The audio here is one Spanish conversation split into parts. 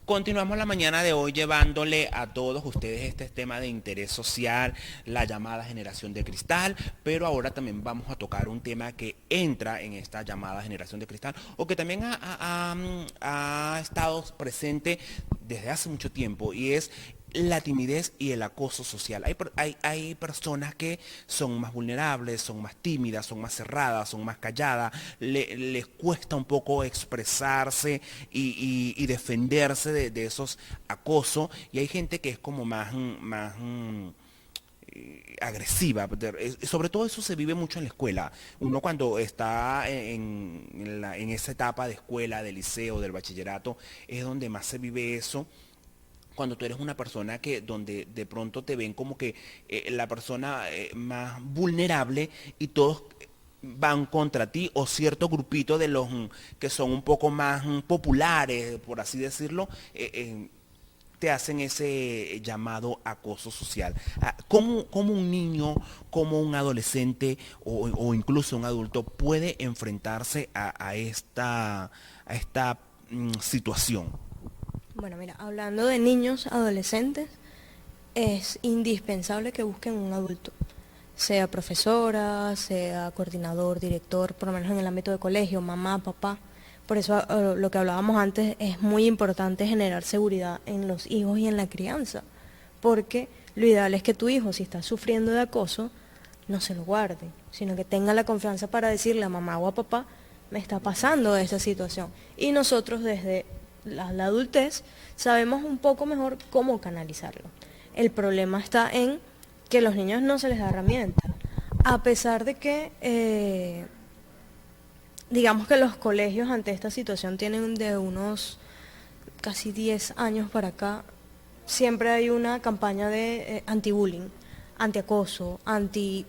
Continuamos la mañana de hoy llevándole a todos ustedes este tema de interés social, la llamada generación de cristal, pero ahora también vamos a tocar un tema que entra en esta llamada generación de cristal o que también ha estado presente desde hace mucho tiempo y es la timidez y el acoso social. Hay personas que son más vulnerables, son más tímidas, son más cerradas, son más calladas, les cuesta un poco expresarse y defenderse de esos acosos. Y hay gente que es como más agresiva. Sobre todo eso se vive mucho en la escuela. Uno cuando está en esa etapa de escuela, del liceo, del bachillerato, es donde más se vive eso cuando tú eres una persona que donde de pronto te ven como que la persona más vulnerable y todos van contra ti o cierto grupito de los que son un poco más populares, por así decirlo, te hacen ese llamado acoso social. ¿Cómo un niño, como un adolescente o incluso un adulto puede enfrentarse a esta situación? Bueno, mira, hablando de niños, adolescentes, es indispensable que busquen un adulto, sea profesora, sea coordinador, director, por lo menos en el ámbito de colegio, mamá, papá. Por eso lo que hablábamos antes es muy importante generar seguridad en los hijos y en la crianza, porque lo ideal es que tu hijo, si está sufriendo de acoso, no se lo guarde, sino que tenga la confianza para decirle a mamá o a papá, me está pasando esta situación. Y nosotros desde la adultez sabemos un poco mejor cómo canalizarlo. El problema está en que a los niños no se les da herramientas, a pesar de que digamos que los colegios ante esta situación tienen de unos casi 10 años para acá, siempre hay una campaña de anti-bullying, anti-acoso, anti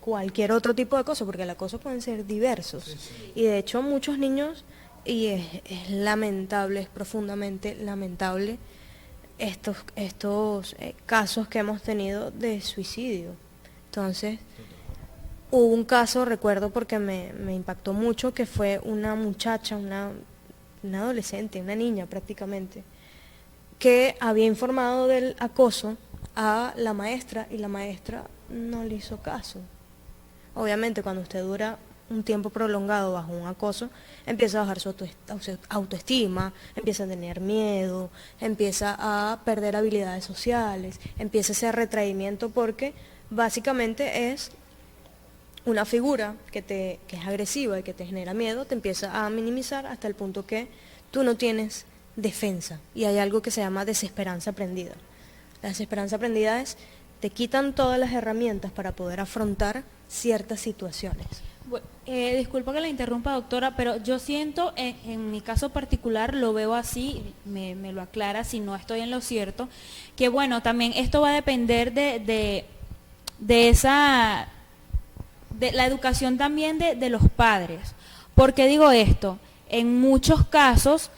cualquier otro tipo de acoso, porque el acoso pueden ser diversos. Sí, sí. Y de hecho muchos niños, y es lamentable, es profundamente lamentable, estos casos que hemos tenido de suicidio. Entonces, hubo un caso, recuerdo porque me impactó mucho, que fue una muchacha, una adolescente, una niña prácticamente, que había informado del acoso a la maestra y la maestra no le hizo caso. Obviamente cuando usted dura un tiempo prolongado bajo un acoso, empieza a bajar su autoestima, empieza a tener miedo, empieza a perder habilidades sociales, empieza ese retraimiento porque básicamente es una figura que es agresiva y que te genera miedo, te empieza a minimizar hasta el punto que tú no tienes defensa. Y hay algo que se llama desesperanza aprendida. La desesperanza aprendida es, te quitan todas las herramientas para poder afrontar ciertas situaciones. Disculpa que la interrumpa, doctora, pero yo siento, en mi caso particular, lo veo así, me lo aclara si no estoy en lo cierto, que bueno, también esto va a depender de la educación también de los padres. ¿Por qué digo esto? En muchos casos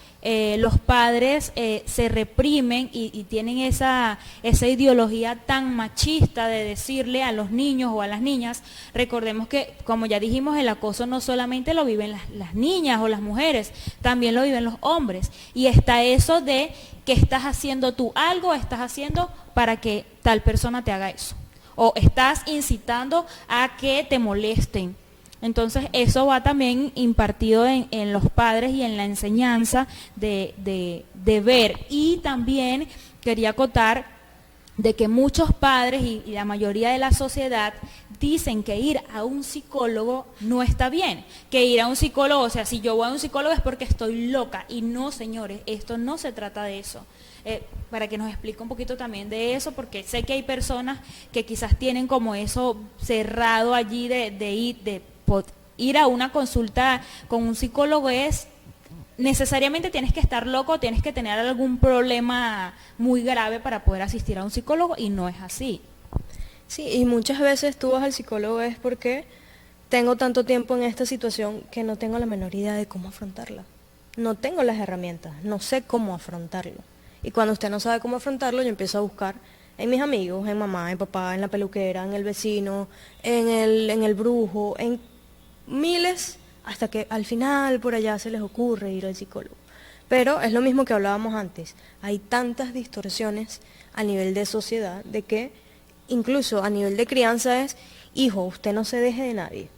los padres se reprimen y tienen esa ideología tan machista de decirle a los niños o a las niñas. Recordemos que, como ya dijimos, el acoso no solamente lo viven las niñas o las mujeres, también lo viven los hombres. Y está eso de que estás haciendo tú algo, estás haciendo para que tal persona te haga eso. O estás incitando a que te molesten. Entonces eso va también impartido en los padres y en la enseñanza de ver. Y también quería acotar de que muchos padres y la mayoría de la sociedad dicen que ir a un psicólogo no está bien, que ir a un psicólogo, o sea, si yo voy a un psicólogo es porque estoy loca. Y no, señores, esto no se trata de eso. Para que nos explique un poquito también de eso, porque sé que hay personas que quizás tienen como eso cerrado allí de ir a una consulta con un psicólogo es necesariamente tienes que estar loco, tienes que tener algún problema muy grave para poder asistir a un psicólogo, y no es así. Sí, y muchas veces tú vas al psicólogo es porque tengo tanto tiempo en esta situación que no tengo la menor idea de cómo afrontarla. No tengo las herramientas, no sé cómo afrontarlo. Y cuando usted no sabe cómo afrontarlo, yo empiezo a buscar en mis amigos, en mamá, en papá, en la peluquera, en el vecino, en el brujo, en miles, hasta que al final por allá se les ocurre ir al psicólogo. Pero es lo mismo que hablábamos antes. Hay tantas distorsiones a nivel de sociedad de que incluso a nivel de crianza es, hijo, usted no se deje de nadie.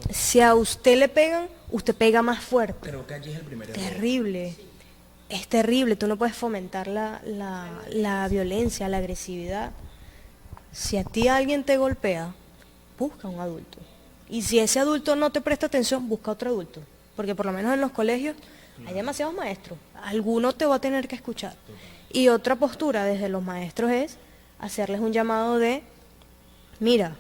Si a usted le pegan, usted pega más fuerte. Creo que allí es el primer error. Terrible. Es terrible. Tú no puedes fomentar la violencia, la agresividad. Si a ti alguien te golpea, busca un adulto. Y si ese adulto no te presta atención, busca otro adulto. Porque por lo menos en los colegios hay demasiados maestros. Alguno te va a tener que escuchar. Y otra postura desde los maestros es hacerles un llamado de, mira,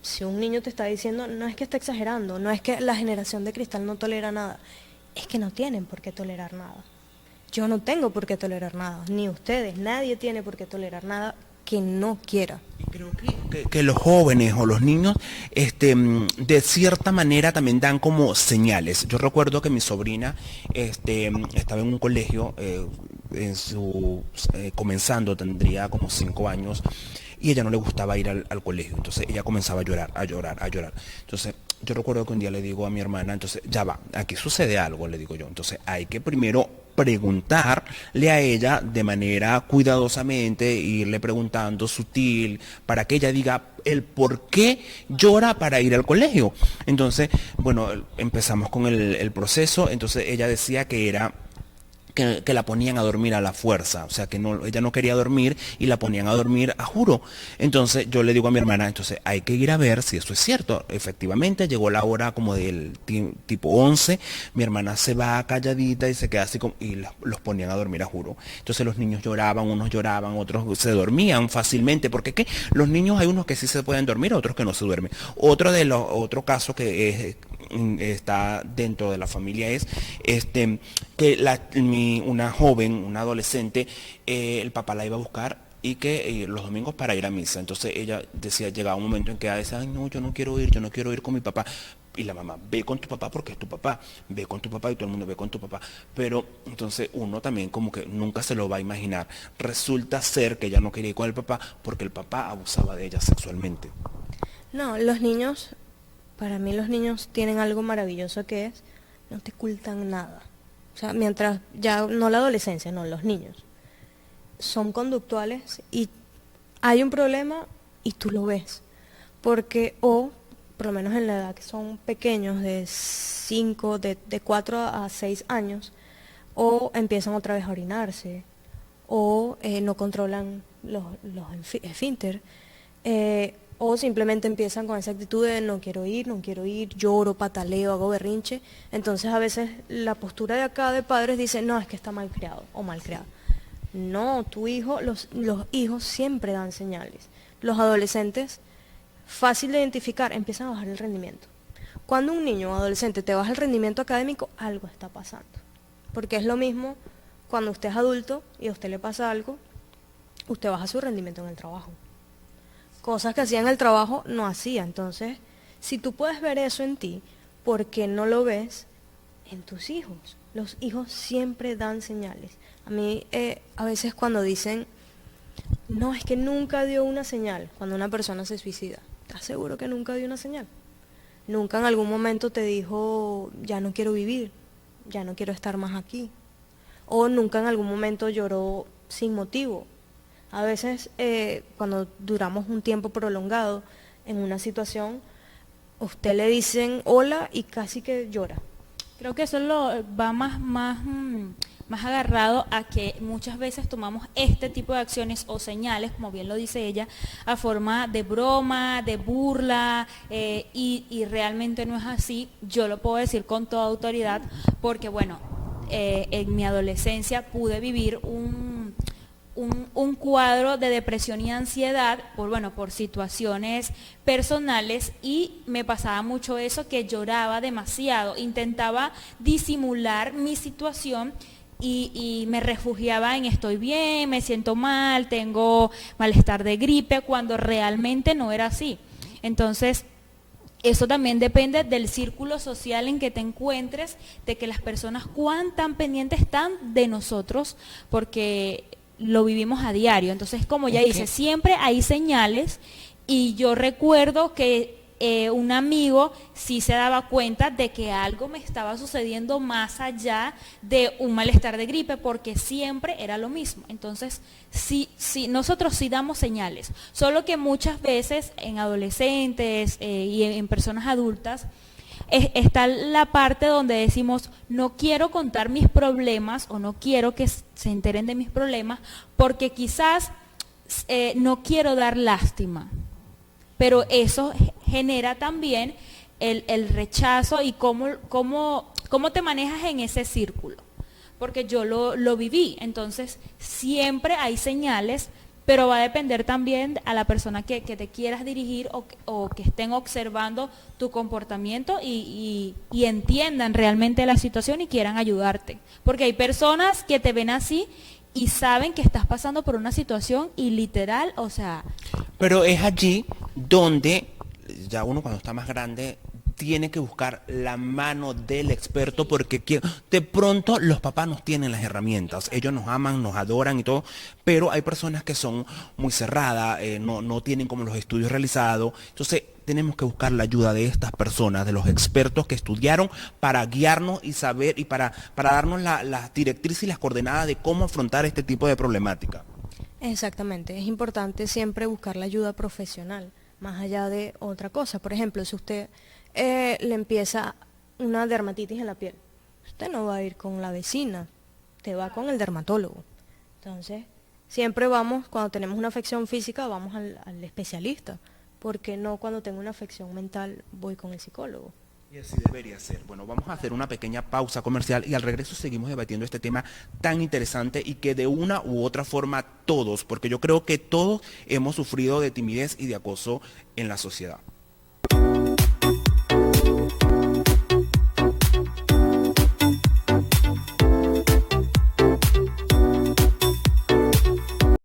si un niño te está diciendo, no es que está exagerando, no es que la generación de cristal no tolera nada, es que no tienen por qué tolerar nada. Yo no tengo por qué tolerar nada, ni ustedes, nadie tiene por qué tolerar nada que no quiera. Y creo que los jóvenes o los niños, de cierta manera también dan como señales. Yo recuerdo que mi sobrina, estaba en un colegio, comenzando, tendría como 5 años, y ella no le gustaba ir al colegio. Entonces ella comenzaba a llorar, a llorar, a llorar. Entonces yo recuerdo que un día le digo a mi hermana, entonces ya va, aquí sucede algo, le digo yo. Entonces hay que primero preguntarle a ella de manera cuidadosamente, irle preguntando sutil, para que ella diga el por qué llora para ir al colegio. Entonces, bueno, empezamos con el proceso. Entonces ella decía que era que la ponían a dormir a la fuerza, o sea que no, ella no quería dormir y la ponían a dormir a juro. Entonces yo le digo a mi hermana, entonces hay que ir a ver si eso es cierto. Efectivamente llegó la hora como del tipo 11, mi hermana se va calladita y se queda así y los ponían a dormir a juro. Entonces los niños lloraban, unos lloraban, otros se dormían fácilmente, porque ¿qué? Los niños hay unos que sí se pueden dormir, otros que no se duermen. Otro caso que está dentro de la familia es que una joven, una adolescente, el papá la iba a buscar y que los domingos para ir a misa. Entonces ella decía, llegaba un momento en que ella decía, ay no, yo no quiero ir con mi papá. Y la mamá, ve con tu papá porque es tu papá, ve con tu papá y todo el mundo ve con tu papá. Pero entonces uno también como que nunca se lo va a imaginar. Resulta ser que ella no quería ir con el papá porque el papá abusaba de ella sexualmente. No, los niños, para mí los niños tienen algo maravilloso que es, no te ocultan nada. O sea, mientras, ya no la adolescencia, no, los niños son conductuales y hay un problema y tú lo ves. Porque, o por lo menos en la edad que son pequeños, de 4 a 6 años, o empiezan otra vez a orinarse, o no controlan los esfínter, o simplemente empiezan con esa actitud de no quiero ir, lloro, pataleo, hago berrinche. Entonces a veces la postura de acá de padres dice, no, es que está mal criado o mal criado. No, tu hijo, los hijos siempre dan señales. Los adolescentes, fácil de identificar, empiezan a bajar el rendimiento. Cuando un niño o adolescente te baja el rendimiento académico, algo está pasando. Porque es lo mismo cuando usted es adulto y a usted le pasa algo, usted baja su rendimiento en el trabajo. Cosas que hacía en el trabajo no hacía. Entonces, si tú puedes ver eso en ti, ¿por qué no lo ves en tus hijos? Los hijos siempre dan señales. A mí, a veces cuando dicen, no, es que nunca dio una señal, cuando una persona se suicida, ¿estás seguro que nunca dio una señal? Nunca en algún momento te dijo, ya no quiero vivir, ya no quiero estar más aquí. O nunca en algún momento lloró sin motivo. A veces, cuando duramos un tiempo prolongado en una situación, a usted le dicen hola y casi que llora. Creo que eso va más agarrado a que muchas veces tomamos este tipo de acciones o señales, como bien lo dice ella, a forma de broma, de burla, y realmente no es así. Yo lo puedo decir con toda autoridad porque, bueno, en mi adolescencia pude vivir un cuadro de depresión y ansiedad por situaciones personales, y me pasaba mucho eso, que lloraba demasiado, intentaba disimular mi situación y me refugiaba en estoy bien, me siento mal, tengo malestar de gripe, cuando realmente no era así. Entonces, eso también depende del círculo social en que te encuentres, de que las personas cuán tan pendientes están de nosotros, porque lo vivimos a diario. Entonces, como ya dice, siempre hay señales, y yo recuerdo que un amigo sí se daba cuenta de que algo me estaba sucediendo más allá de un malestar de gripe, porque siempre era lo mismo. Entonces, sí, nosotros sí damos señales, solo que muchas veces en adolescentes y en personas adultas, está la parte donde decimos, no quiero contar mis problemas o no quiero que se enteren de mis problemas porque quizás no quiero dar lástima. Pero eso genera también el rechazo y cómo te manejas en ese círculo. Porque yo lo viví, entonces siempre hay señales, pero va a depender también a la persona que te quieras dirigir o que estén observando tu comportamiento y entiendan realmente la situación y quieran ayudarte. Porque hay personas que te ven así y saben que estás pasando por una situación y literal, o sea... Pero es allí donde ya uno cuando está más grande tiene que buscar la mano del experto, porque de pronto los papás nos tienen las herramientas, ellos nos aman, nos adoran y todo, pero hay personas que son muy cerradas, no tienen como los estudios realizados, entonces tenemos que buscar la ayuda de estas personas, de los expertos que estudiaron para guiarnos y saber y para darnos las directrices y las coordenadas de cómo afrontar este tipo de problemática. Exactamente, es importante siempre buscar la ayuda profesional, más allá de otra cosa. Por ejemplo, si usted le empieza una dermatitis en la piel, usted no va a ir con la vecina, te va con el dermatólogo. Entonces, siempre vamos, cuando tenemos una afección física, vamos al especialista, porque no cuando tengo una afección mental voy con el psicólogo. Y así debería ser. Bueno, vamos a hacer una pequeña pausa comercial y al regreso seguimos debatiendo este tema tan interesante y que de una u otra forma todos, porque yo creo que todos hemos sufrido de timidez y de acoso en la sociedad.